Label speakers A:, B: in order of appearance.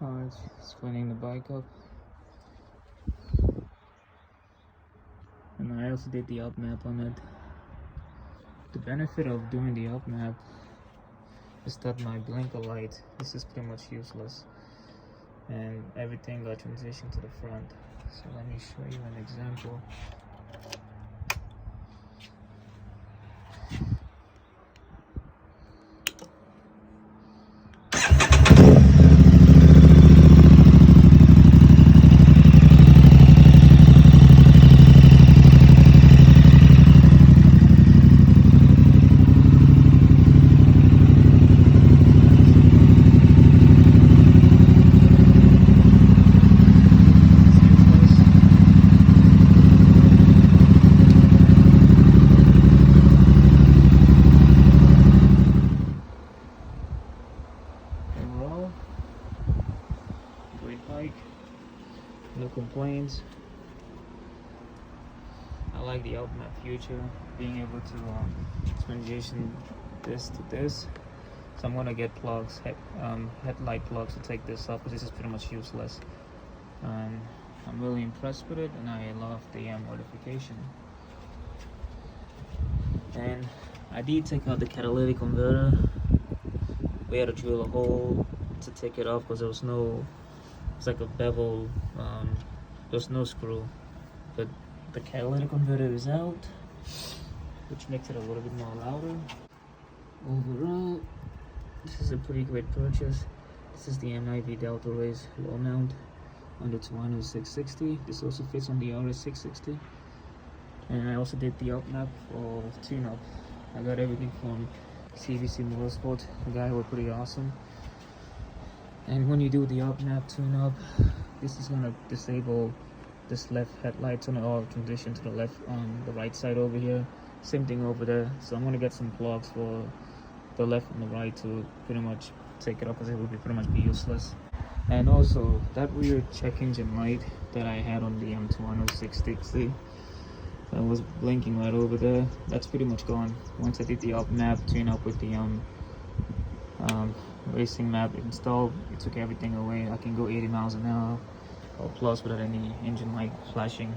A: It's cleaning the bike up. And I also did the Upmap on it. The benefit of doing the Upmap is that my blinker light, this is pretty much useless. And everything got transitioned to the front. So let me show you an example. Overall, great bike, no complaints. I like the Upmap feature, being able to transition this to this. So I'm gonna get plugs, headlight plugs to take this off, because this is pretty much useless. I'm really impressed with it, and I love the modification. And I did take out the catalytic converter. We had to drill a hole to take it off because it's like a bevel, there's no screw. But the catalytic converter is out, which makes it a little bit more louder. Overall, this is a pretty great purchase. This is the MIVV Delta Race low mount on the Tuono 660. This also fits on the RS 660. And I also did the Upmap for tune-up. I got everything from CVC Motorsport. The guy was pretty awesome. And when you do the Upmap tune-up, this is gonna disable this left headlight, or transition to the left on the right side over here. Same thing over there. So I'm gonna get some plugs for the left and the right to pretty much take it off, because it would pretty much be useless. And also that rear check engine light that I had on the Tuono 660, that was blinking right over there, that's pretty much gone. Once I did the Upmap tune up with the racing map installed, it took everything away. I can go 80 miles an hour or plus without any engine light flashing.